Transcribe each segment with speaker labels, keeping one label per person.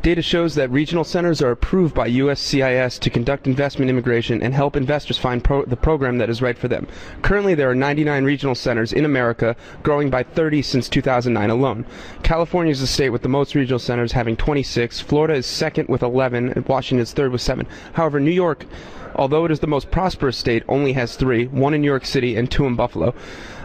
Speaker 1: Data shows that regional centers are approved by USCIS to conduct investment immigration and help investors find the program that is right for them. Currently, there are 99 regional centers in America, growing by 30 since 2009 alone. California is the state with the most regional centers, having 26. Florida is second with 11, and Washington is third with 7. However, New York, although it is the most prosperous state, only has 3, 1 in New York City and 2 in Buffalo.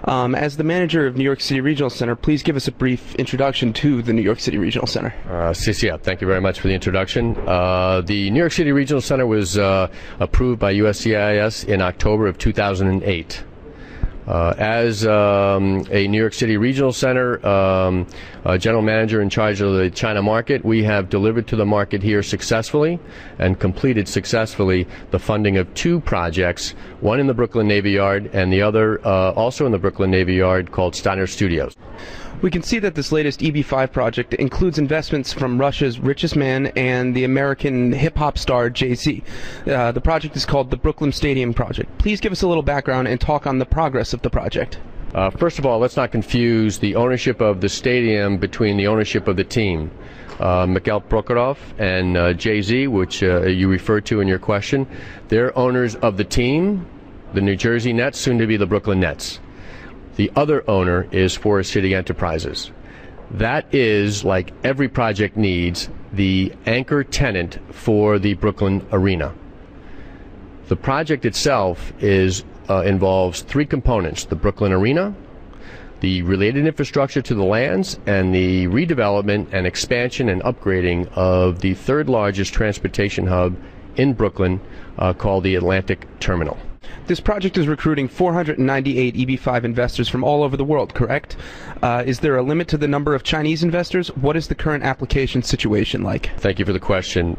Speaker 1: As the manager of New York City Regional Center, please give us a brief introduction to the New York City Regional Center.
Speaker 2: Thank you very much for the introduction. The New York City Regional Center was approved by USCIS in October of 2008. As a New York City Regional Center general manager in charge of the China market, we have delivered to the market here successfully and completed successfully the funding of 2 projects, one in the Brooklyn Navy Yard and the other also in the Brooklyn Navy Yard called Steiner Studios.
Speaker 1: We can see that this latest EB5 project includes investments from Russia's richest man and the American hip-hop star Jay-Z. The project is called the Brooklyn Stadium Project. Please give us a little background and talk on the progress of the project.
Speaker 2: First of all, let's not confuse the ownership of the stadium between the ownership of the team. Mikhail Prokhorov and Jay-Z, which you referred to in your question, they're owners of the team, the New Jersey Nets, soon to be the Brooklyn Nets. The other owner is Forest City Enterprises. That is, like every project needs, the anchor tenant for the Brooklyn Arena. The project itself involves 3 components: the Brooklyn Arena, the related infrastructure to the lands, and the redevelopment and expansion and upgrading of the 3rd largest transportation hub in Brooklyn called the Atlantic Terminal.
Speaker 1: This project is recruiting 498 EB5 investors from all over the world, correct? Is there a limit to the number of Chinese investors? What is the current application situation like?
Speaker 2: Thank you for the question.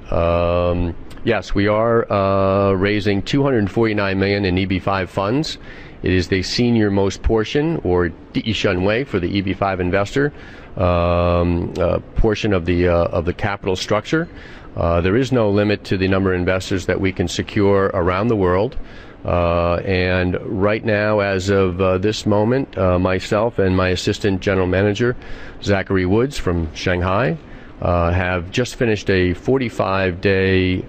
Speaker 2: Yes, we are raising $249 million in EB5 funds. It is the senior most portion, or Di Shun Wei for the EB5 investor, portion of the capital structure. There is no limit to the number of investors that we can secure around the world. And right now, as of this moment, myself and my assistant general manager, Zachary Woods from Shanghai, have just finished a 45-day,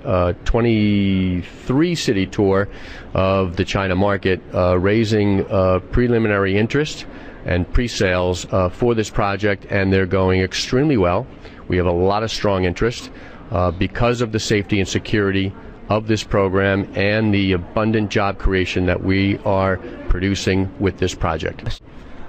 Speaker 2: 23-city tour of the China market, raising preliminary interest and pre-sales for this project, and they're going extremely well. We have a lot of strong interest because of the safety and security of this program and the abundant job creation that we are producing with this project.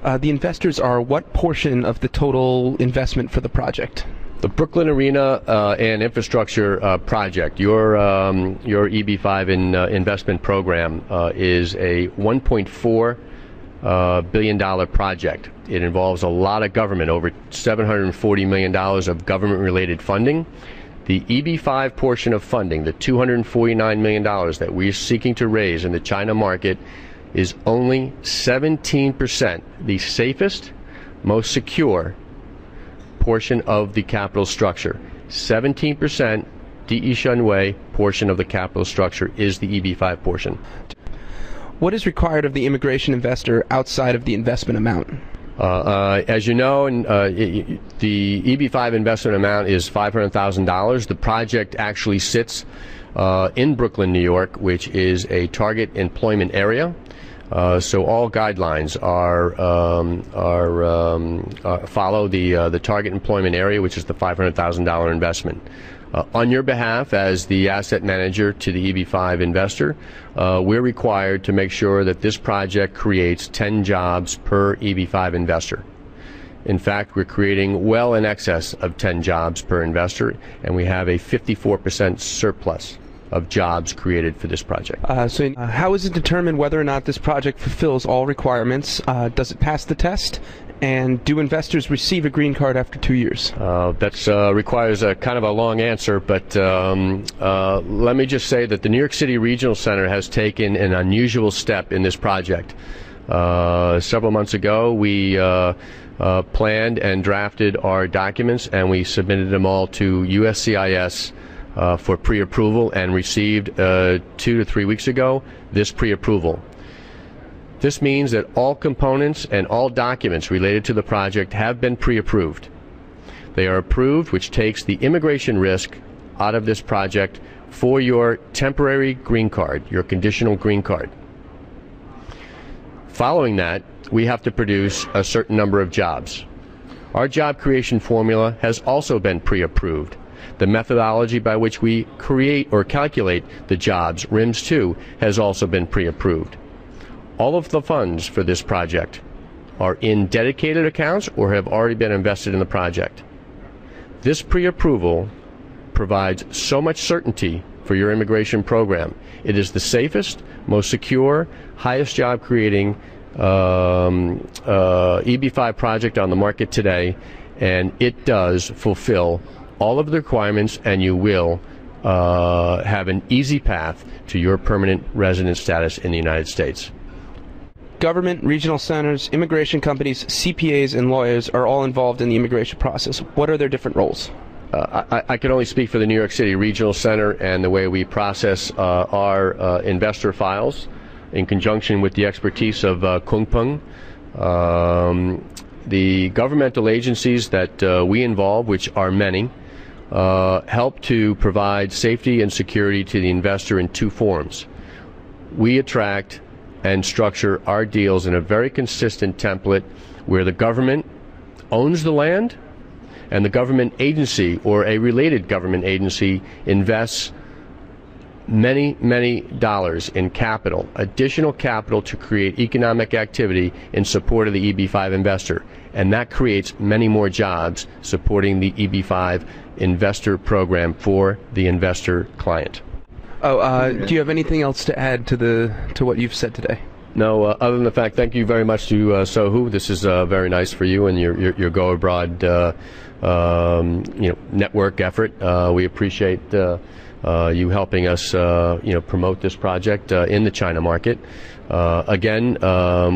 Speaker 1: The investors are what portion of the total investment for the project?
Speaker 2: The Brooklyn Arena and Infrastructure project, your EB5 investment program, is a $1.4 billion project. It involves a lot of government, over $740 million of government-related funding. The EB5 portion of funding, the $249 million that we're seeking to raise in the China market, is only 17%, the safest, most secure portion of the capital structure. 17% Di Shun Wei portion of the capital structure is the EB5 portion.
Speaker 1: What is required of the immigration investor outside of the investment amount?
Speaker 2: As you know, the EB5 investment amount is $500,000. The project actually sits in Brooklyn, New York, which is a target employment area. So all guidelines follow the target employment area, which is the $500,000 investment. On your behalf, as the asset manager to the EB5 investor, we're required to make sure that this project creates 10 jobs per EB5 investor. In fact, we're creating well in excess of 10 jobs per investor, and we have a 54% surplus of jobs created for this project.
Speaker 1: So how is it determined whether or not this project fulfills all requirements? Does it pass the test? And do investors receive a green card after 2 years?
Speaker 2: That requires a kind of a long answer, but let me just say that the New York City Regional Center has taken an unusual step in this project. Several months ago, we planned and drafted our documents, and we submitted them all to USCIS for pre-approval, and received 2 to 3 weeks ago this pre-approval. This means that all components and all documents related to the project have been pre-approved. They are approved, which takes the immigration risk out of this project for your temporary green card, your conditional green card. Following that, we have to produce a certain number of jobs. Our job creation formula has also been pre-approved. The methodology by which we create or calculate the jobs, RIMS 2, has also been pre-approved. All of the funds for this project are in dedicated accounts or have already been invested in the project. This pre-approval provides so much certainty for your immigration program. It is the safest, most secure, highest job creating EB-5 project on the market today, and it does fulfill all of the requirements, and you will have an easy path to your permanent resident status in the United States.
Speaker 1: Government, regional centers, immigration companies, CPAs, and lawyers are all involved in the immigration process. What are their different roles?
Speaker 2: I can only speak for the New York City Regional Center and the way we process our investor files in conjunction with the expertise of Kunpeng. The governmental agencies that we involve, which are many, help to provide safety and security to the investor in two forms. We attract and structure our deals in a very consistent template where the government owns the land and the government agency or a related government agency invests many, many dollars in capital, additional capital to create economic activity in support of the EB-5 investor. And that creates many more jobs supporting the EB-5 investor program for the investor client.
Speaker 1: Do you have anything else to add to what you've said today?
Speaker 2: No, other than the fact, thank you very much to Sohu. This is very nice for you and your Go Abroad network effort. We appreciate you helping us promote this project in the China market. Again,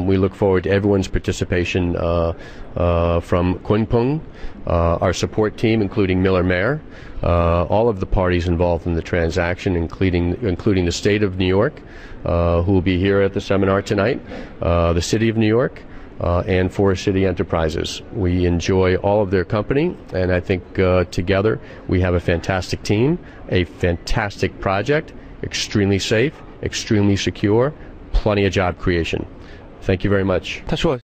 Speaker 2: we look forward to everyone's participation from Kunpeng, our support team, including Miller Mayer, all of the parties involved in the transaction, including the State of New York, who will be here at the seminar tonight, the City of New York, and Forest City Enterprises. We enjoy all of their company, and I think together we have a fantastic team, a fantastic project, extremely safe, extremely secure, plenty of job creation. Thank you very much.